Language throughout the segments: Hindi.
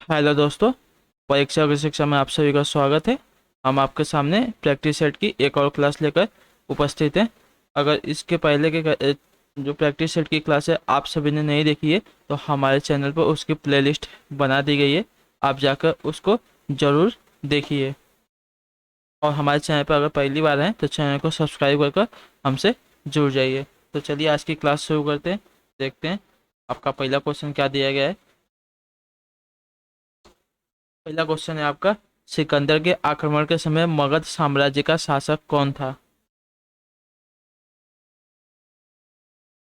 हेलो दोस्तों। परीक्षा की शिक्षा में आप सभी का स्वागत है। हम आपके सामने प्रैक्टिस सेट की एक और क्लास लेकर उपस्थित हैं। अगर इसके पहले के जो प्रैक्टिस सेट की क्लास है आप सभी ने नहीं देखी है तो हमारे चैनल पर उसकी प्लेलिस्ट बना दी गई है। आप जाकर उसको ज़रूर देखिए। और हमारे चैनल पर अगर पहली बार हैं तो चैनल को सब्सक्राइब कर हमसे जुड़ जाइए। तो चलिए आज की क्लास शुरू करते हैं। देखते हैं आपका पहला क्वेश्चन क्या दिया गया है। पहला क्वेश्चन है आपका, सिकंदर के आक्रमण के समय मगध साम्राज्य का शासक कौन था?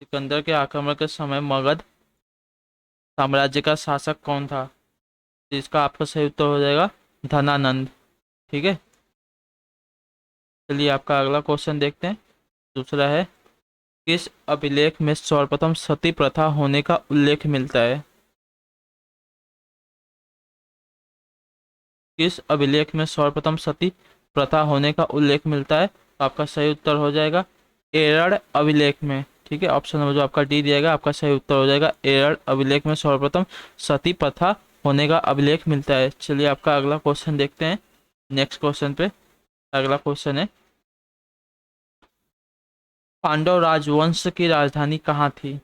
सिकंदर के आक्रमण के समय मगध साम्राज्य का शासक कौन था? तो इसका आपका सही उत्तर हो जाएगा धनानंद। ठीक है। चलिए आपका अगला क्वेश्चन देखते हैं। दूसरा है, किस अभिलेख में सर्वप्रथम सती प्रथा होने का उल्लेख मिलता है? किस अभिलेख में सर्वप्रथम सती प्रथा होने का उल्लेख मिलता है? तो आपका सही उत्तर हो जाएगा एरड़ अभिलेख में। ठीक है, ऑप्शन नंबर जो आपका डी दिएगा आपका सही उत्तर हो जाएगा एरड़ अभिलेख में सर्वप्रथम सती प्रथा होने का अभिलेख मिलता है। चलिए आपका अगला क्वेश्चन देखते हैं। नेक्स्ट क्वेश्चन पे अगला क्वेश्चन है, पांडव राजवंश की राजधानी कहाँ थी?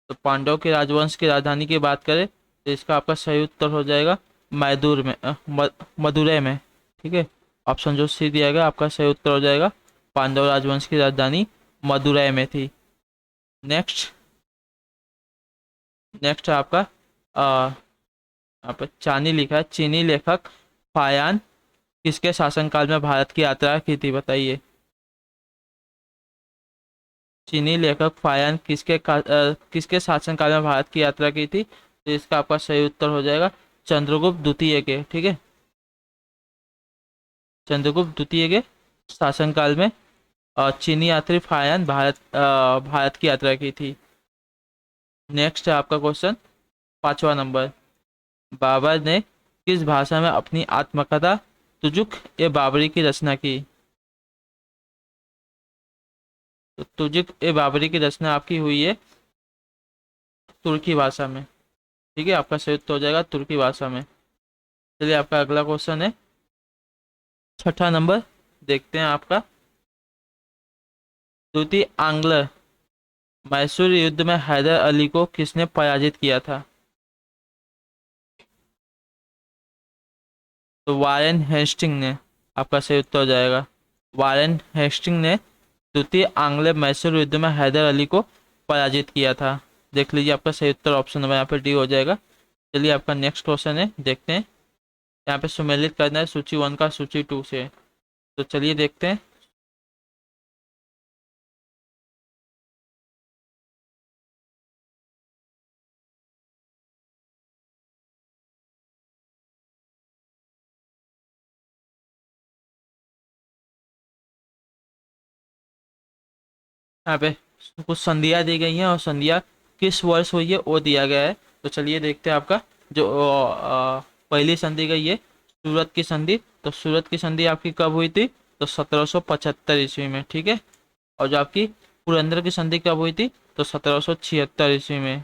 तो पांडव के राजवंश की राजधानी की बात करें तो इसका आपका सही उत्तर हो जाएगा मैदूर में मदुरै में। ठीक है, ऑप्शन जो सी दिया गया आपका सही उत्तर हो जाएगा पांडव राजवंश की राजधानी मदुरै में थी। नेक्स्ट नेक्स्ट है आपका यहाँ पे चानी लिखा है, चीनी लेखक फायान किसके शासनकाल में भारत की यात्रा की थी? बताइए। चीनी लेखक फायान किसके शासनकाल में भारत की यात्रा की थी? तो इसका आपका सही उत्तर हो जाएगा चंद्रगुप्त द्वितीय के। ठीक है, चंद्रगुप्त द्वितीय के शासनकाल में चीनी यात्री फायान भारत की यात्रा की थी। नेक्स्ट है आपका क्वेश्चन, पांचवा नंबर, बाबर ने किस भाषा में अपनी आत्मकथा तुजुक ए बाबरी की रचना की? तो तुजुक ए बाबरी की रचना आपकी हुई है तुर्की भाषा में। ठीक है, आपका सही उत्तर हो जाएगा तुर्की भाषा में। चलिए आपका अगला क्वेश्चन है छठा नंबर, देखते हैं आपका, द्वितीय आंग्ल मैसूर युद्ध में हैदर अली को किसने पराजित किया था? तो वारेन हेस्टिंग ने। आपका सही उत्तर हो जाएगा वारेन हेस्टिंग ने द्वितीय आंग्ल मैसूर युद्ध में हैदर अली को पराजित किया था। देख लीजिए आपका सही उत्तर ऑप्शन नंबर यहाँ पे डी हो जाएगा। चलिए आपका नेक्स्ट क्वेश्चन है, देखते हैं। यहाँ पे सुमेलित करना है सूची 1 का सूची 2 से। तो चलिए देखते हैं। यहाँ पे कुछ संधियाँ दी गई हैं और संधियाँ किस वर्ष हुई है वो दिया गया है। तो चलिए देखते हैं आपका जो पहली संधि गई है सूरत की संधि। तो सूरत की संधि आपकी कब हुई थी? तो 1775 ईस्वी में। ठीक है, और जो आपकी पुरंदर की संधि कब हुई थी? तो 1776 ईस्वी में।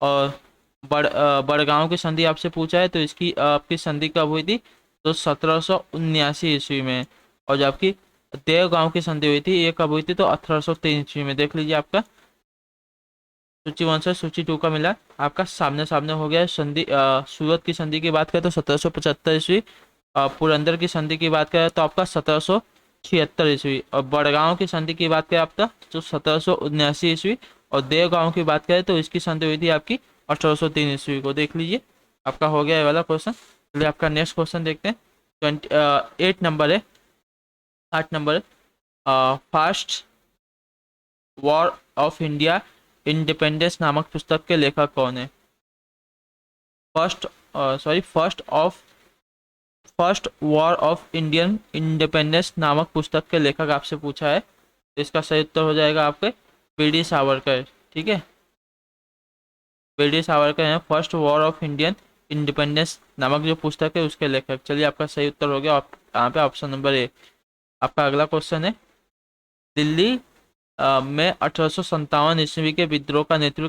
और बड़गांव की संधि आपसे पूछा है तो इसकी आपकी संधि कब हुई थी? तो 1779 ईस्वी में। और जो आपकी देवगांव की संधि हुई थी ये कब हुई थी? तो 1803 ईस्वी में। देख लीजिए आपका सूची 1 से सूची 2 का मिला आपका सामने सामने हो गया है। संधि सूरत की संधि की बात करें तो 1775 ईस्वी। पुरंदर की संधि की बात करें तो आपका 1776 ईस्वी। और बड़गांव की संधि की बात करें आपका तो 1779 ईस्वी। और देवगांव की बात करें तो इसकी संधि हुई थी आपकी 1803 ईस्वी को। देख लीजिए आपका हो गया ये वाला क्वेश्चन। चलिए आपका नेक्स्ट क्वेश्चन देखते हैं। 8 नंबर है, 8 number, first war of India independence नामक पुस्तक के लेखक कौन है? First first war of Indian independence नामक पुस्तक के लेखक आपसे पूछा है तो इसका सही उत्तर हो जाएगा आपके वीडी सावरकर। ठीक है, वीडी सावरकर हैं first war of Indian independence नामक जो पुस्तक है उसके लेखक। चलिए आपका सही उत्तर हो गया यहाँ पे ऑप्शन नंबर ए। आपका अगला क्वेश्चन है, दिल्ली में 1857 ईस्वी के विद्रोह का नेतृत्व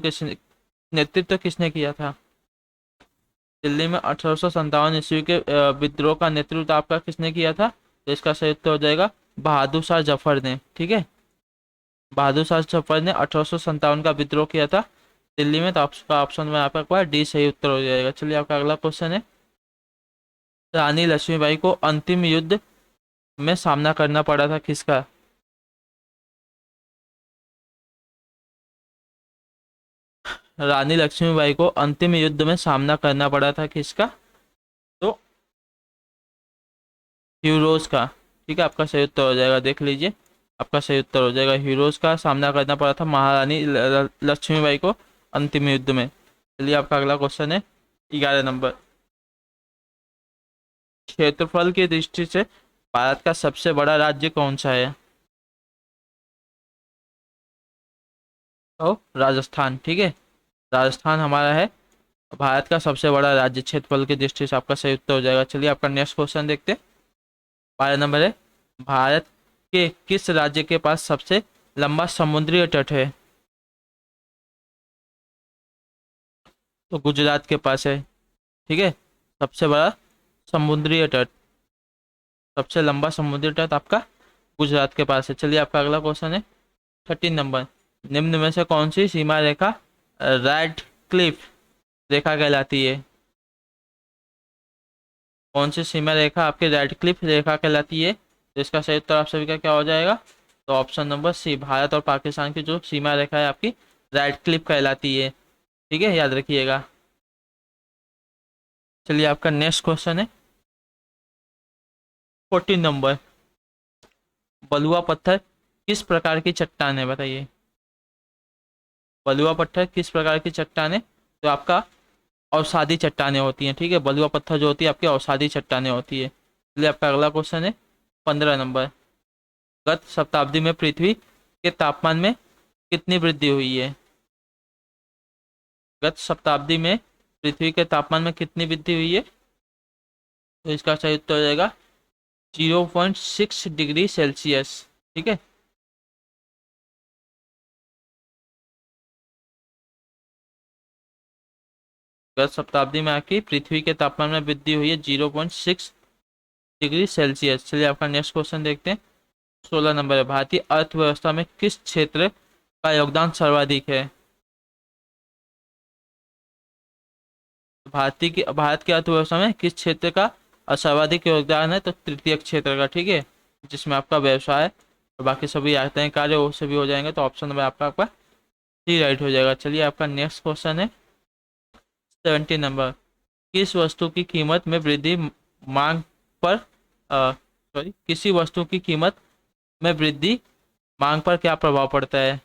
नेतृत्व किसने किया था? दिल्ली में 1857 ईस्वी के विद्रोह का नेतृत्व आपका किसने किया था? तो इसका सही उत्तर हो जाएगा बहादुर शाह जफर ने। ठीक है, बहादुर शाह जफर ने 1857 का विद्रोह किया था दिल्ली में। तो आपका ऑप्शन में आपका डी सही उत्तर हो जाएगा। चलिए आपका अगला क्वेश्चन है, रानी लक्ष्मीबाई को अंतिम युद्ध में सामना करना पड़ा था किसका? रानी लक्ष्मीबाई को अंतिम युद्ध में सामना करना पड़ा था किसका? तो हीरोज का। ठीक है, आपका सही उत्तर हो जाएगा, देख लीजिए आपका सही उत्तर हो जाएगा, हीरोज का सामना करना पड़ा था महारानी लक्ष्मीबाई को अंतिम युद्ध में। चलिए आपका अगला क्वेश्चन है 11 नंबर, क्षेत्रफल की दृष्टि से भारत का सबसे बड़ा राज्य कौन सा है? तो राजस्थान। ठीक है, राजस्थान हमारा है भारत का सबसे बड़ा राज्य क्षेत्रफल की दृष्टि से, आपका सही उत्तर हो जाएगा। चलिए आपका नेक्स्ट क्वेश्चन देखते हैं, 12 नंबर है, भारत के किस राज्य के पास सबसे लंबा समुद्री तट है? तो गुजरात के पास है। ठीक है, सबसे बड़ा समुद्री तट, सबसे लंबा समुद्री तट आपका गुजरात के पास है। चलिए आपका अगला क्वेश्चन है 13 नंबर, निम्न में से कौन सी सीमा रेखा रेड क्लिफ रेखा कहलाती है? कौन सी सीमा रेखा आपकी रेड क्लिफ रेखा कहलाती है? तो इसका सही उत्तर आप सभी का क्या हो जाएगा? तो ऑप्शन नंबर सी, भारत और पाकिस्तान की जो सीमा रेखा है आपकी रेड क्लिफ कहलाती है। ठीक है, याद रखिएगा। चलिए आपका नेक्स्ट क्वेश्चन है 14 नंबर, बलुआ पत्थर किस प्रकार की चट्टान है, बताइए? बलुआ पत्थर किस प्रकार की चट्टान है? तो आपका अवसादी चट्टानें होती हैं। ठीक है, बलुआ पत्थर जो होती है आपकी अवसादी चट्टानें होती है। चलिए आपका अगला क्वेश्चन है 15 नंबर, गत शताब्दी में पृथ्वी के तापमान में कितनी वृद्धि हुई है? गत शताब्दी में पृथ्वी के तापमान में कितनी वृद्धि हुई है? तो इसका सही उत्तर हो जाएगा 0.6 डिग्री सेल्सियस। ठीक है, गत शताब्दी में आपकी पृथ्वी के तापमान में वृद्धि हुई है 0.6 डिग्री सेल्सियस। चलिए आपका नेक्स्ट क्वेश्चन देखते हैं, 16 नंबर है, भारतीय अर्थव्यवस्था में किस क्षेत्र का योगदान सर्वाधिक है? भारत की अर्थव्यवस्था में किस क्षेत्र का सर्वाधिक योगदान है? तो तृतीय क्षेत्र का। ठीक है, जिसमें आपका व्यवसाय और बाकी सभी आते हैं कार्य वो सभी हो जाएंगे। तो ऑप्शन नंबर आपका सी राइट हो जाएगा। चलिए आपका नेक्स्ट क्वेश्चन है 17 नंबर, किस वस्तु की कीमत में वृद्धि मांग पर सॉरी किसी वस्तु की कीमत में वृद्धि मांग पर क्या प्रभाव पड़ता है?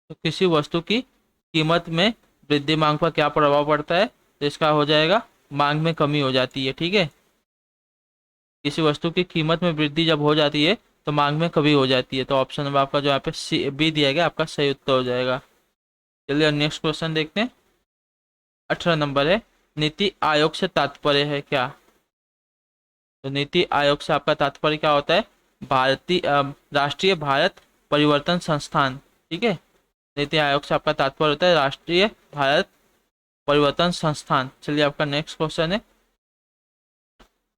तो किसी वस्तु की कीमत में वृद्धि मांग पर क्या प्रभाव पड़ता है? तो इसका हो जाएगा मांग में कमी हो जाती है। ठीक है, किसी वस्तु की कीमत में वृद्धि जब हो जाती है तो मांग में कमी हो जाती है। तो ऑप्शन नंबर आपका जो यहाँ पे सी बी दिया गया आपका सही उत्तर हो जाएगा। चलिए नेक्स्ट क्वेश्चन देखते हैं, 18 नंबर है, नीति आयोग से तात्पर्य है क्या? तो नीति आयोग से आपका तात्पर्य क्या होता है? भारतीय राष्ट्रीय भारत परिवर्तन संस्थान। ठीक है, नीति आयोग से आपका तात्पर्य होता है राष्ट्रीय भारत परिवर्तन संस्थान। चलिए आपका नेक्स्ट क्वेश्चन है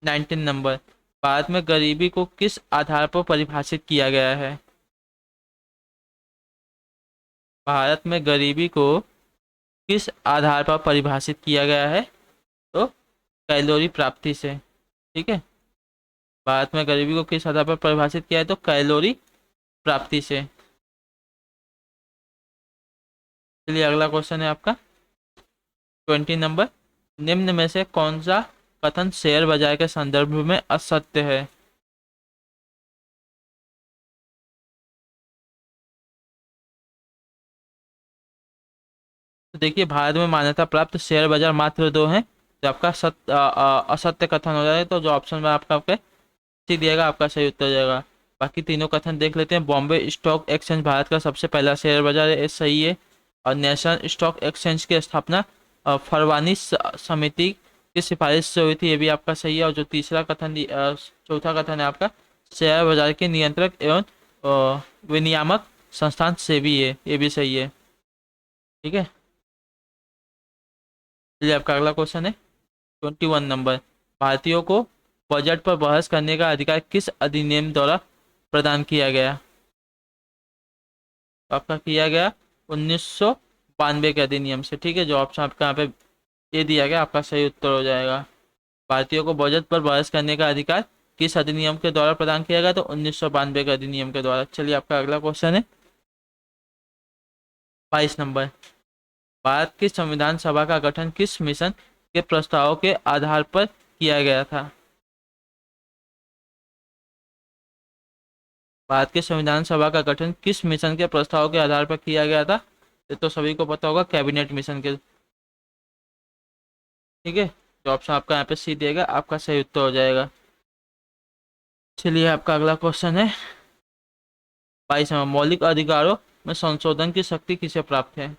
19 नंबर, भारत में गरीबी को किस आधार पर परिभाषित किया गया है? भारत में गरीबी को किस आधार पर परिभाषित किया गया है? तो कैलोरी प्राप्ति से। ठीक है, भारत में गरीबी को किस आधार पर परिभाषित किया है? तो कैलोरी प्राप्ति से। चलिए अगला क्वेश्चन है आपका 20 नंबर, निम्न में से कौन सा कथन शेयर बाजार के संदर्भ में असत्य है? तो देखिए, भारत में मान्यता प्राप्त शेयर बाजार मात्र दो हैं, जो आपका असत्य कथन हो जाए तो जो ऑप्शन में आपका सी दिएगा आपका सही उत्तर जाएगा। बाकी तीनों कथन देख लेते हैं, बॉम्बे स्टॉक एक्सचेंज भारत का सबसे पहला शेयर बाजार है, ये सही है। और नेशनल स्टॉक एक्सचेंज की स्थापना फरवानी समिति की सिफारिश से हुई थी, ये भी आपका सही है। और जो तीसरा कथन चौथा कथन है आपका, शेयर बाजार के नियंत्रक एवं विनियामक संस्थान सेवी है, ये भी सही है। ठीक है, चलिए आपका अगला क्वेश्चन है 21 नंबर। भारतीयों को बजट पर बहस करने का अधिकार किस अधिनियम द्वारा प्रदान किया गया? तो आपका किया गया 1992 के अधिनियम से। ठीक है, जो ऑप्शन आपका यहाँ पे ये दिया गया आपका सही उत्तर हो जाएगा। भारतीयों को बजट पर बहस करने का अधिकार किस अधिनियम के द्वारा प्रदान किया गया? तो 1992 के अधिनियम के द्वारा। चलिए आपका अगला क्वेश्चन है 22 नंबर। भारत की संविधान सभा का गठन किस मिशन के प्रस्तावों के आधार पर किया गया था? भारत की संविधान सभा का गठन किस मिशन के प्रस्ताव के आधार पर किया गया था? ये तो सभी को पता होगा, कैबिनेट मिशन के। ठीक है, जो ऑप्शन आपका यहाँ पे सी दिएगा आपका सही उत्तर हो जाएगा। चलिए आपका अगला क्वेश्चन है 22। मौलिक अधिकारों में संशोधन की शक्ति किसे प्राप्त है?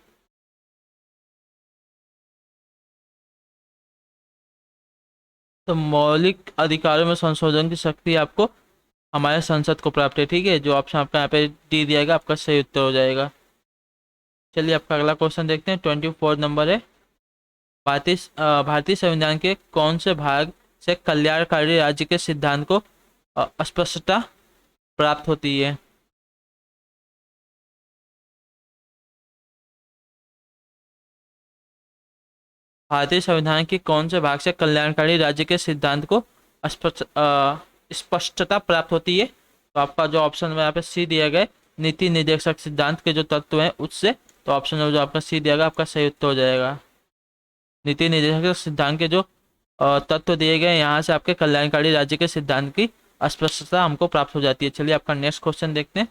तो मौलिक अधिकारों में संशोधन की शक्ति आपको हमारे संसद को प्राप्त है। ठीक है, जो ऑप्शन आपका यहाँ पे डी दिया गया आपका सही उत्तर हो जाएगा। चलिए आपका अगला क्वेश्चन देखते हैं 24 नंबर है। भारतीय संविधान के कौन से भाग से कल्याणकारी राज्य के सिद्धांत को स्पष्टता प्राप्त होती है? भारतीय संविधान के कौन से भाग से कल्याणकारी राज्य के सिद्धांत को स्पष्टता प्राप्त होती है? तो आपका जो ऑप्शन में यहाँ पे सी दिया गया नीति निर्देशक सिद्धांत के जो तत्व हैं उससे। तो ऑप्शन में जो आपका सी दिया गया आपका सही उत्तर हो जाएगा। नीति निर्देशक सिद्धांत के जो तत्व दिए गए यहाँ से आपके कल्याणकारी राज्य के सिद्धांत की स्पष्टता हमको प्राप्त हो जाती है। चलिए आपका नेक्स्ट क्वेश्चन देखते हैं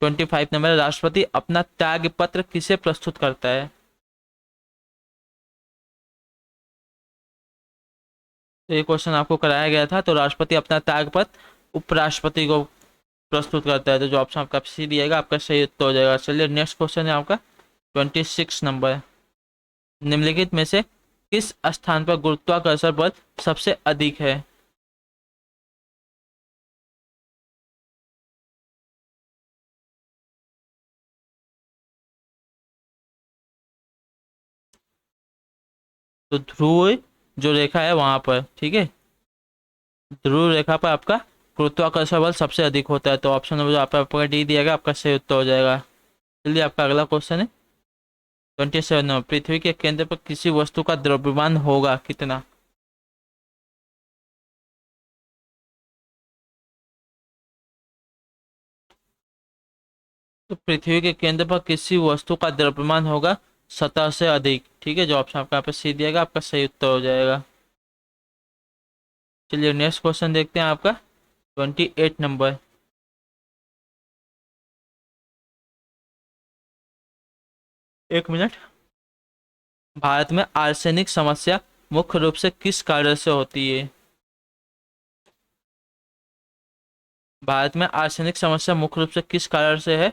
25 नंबर। राष्ट्रपति अपना त्याग पत्र किसे प्रस्तुत करता है? तो ये क्वेश्चन आपको कराया गया था। तो राष्ट्रपति अपना त्याग पत्र उपराष्ट्रपति को प्रस्तुत करता है। तो जो ऑप्शन आपका सी दिएगा आपका सही उत्तर हो जाएगा। चलिए नेक्स्ट क्वेश्चन है आपका 26 नंबर। निम्नलिखित में से किस स्थान पर गुरुत्वाकर्षण बल सबसे अधिक है? तो ध्रुव जो रेखा है वहां पर। ठीक है, ध्रुव रेखा पर आपका गुरुत्वाकर्षण बल सबसे अधिक होता है। तो ऑप्शन नंबर जो आपका डी दिया गया आपका सही उत्तर हो जाएगा। चलिए आपका अगला क्वेश्चन है 27 नंबर। पृथ्वी के केंद्र पर किसी वस्तु का द्रव्यमान होगा कितना? तो पृथ्वी के केंद्र पर किसी वस्तु का द्रव्यमान होगा सतह से अधिक। ठीक है, जो ऑप्शन आपका यहाँ पे सी दिएगा आपका सही उत्तर हो जाएगा। चलिए नेक्स्ट क्वेश्चन देखते हैं आपका 28 नंबर। एक मिनट। भारत में आर्सेनिक समस्या मुख्य रूप से किस कारण से होती है? भारत में आर्सेनिक समस्या मुख्य रूप से किस कारण से है?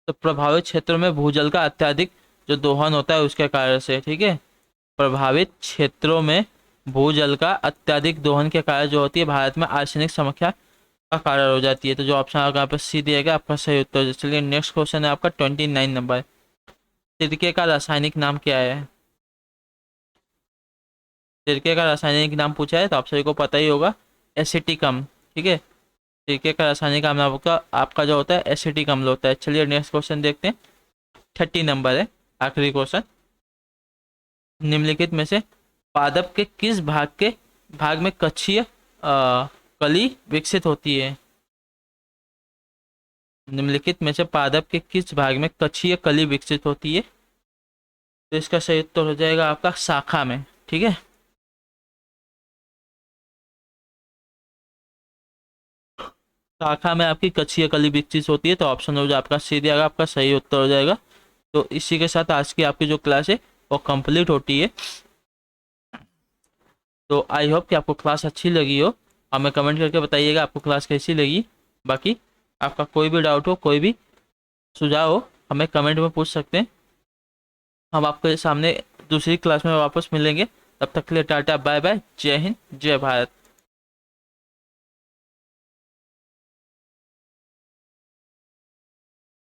तो प्रभावित क्षेत्रों में भूजल का अत्यधिक जो दोहन होता है उसके कारण से। ठीक है, प्रभावित क्षेत्रों में भूजल का अत्यधिक दोहन के कारण जो होती है भारत में आर्सेनिक समस्या का कारण हो जाती है। तो जो ऑप्शन आपका यहाँ पर सी दिएगा आपका सही उत्तर। चलिए नेक्स्ट क्वेश्चन है आपका 29 नंबर। सिरके का रासायनिक नाम क्या है? सिरके का रासायनिक नाम पूछा है तो आप सभी को पता ही होगा, एसिटिक अम्ल। ठीक है, सिरके का रासायनिक नाम आपका आपका जो होता है एसिटिक अम्ल होता है। चलिए नेक्स्ट क्वेश्चन देखते हैं 30 नंबर है आखिरी क्वेश्चन। निम्नलिखित में से पादप के किस भाग में कक्षीय कली विकसित होती है? निम्नलिखित में से पादप के किस भाग में कक्षीय कली विकसित होती है? तो इसका सही उत्तर हो जाएगा आपका शाखा में। ठीक है, शाखा में आपकी कक्षीय कली विकसित होती है। तो ऑप्शन हो जो आपका सी दिया आपका सही उत्तर हो जाएगा। तो इसी के साथ आज की आपकी जो क्लास है वो कंप्लीट होती है। तो आई होप कि आपको क्लास अच्छी लगी हो। हमें कमेंट करके बताइएगा आपको क्लास कैसी लगी। बाकी आपका कोई भी डाउट हो, कोई भी सुझाव हो, हमें कमेंट में पूछ सकते हैं। हम आपके सामने दूसरी क्लास में वापस मिलेंगे। तब तक के लिए टाटा बाय बाय, जय हिंद जय भारत।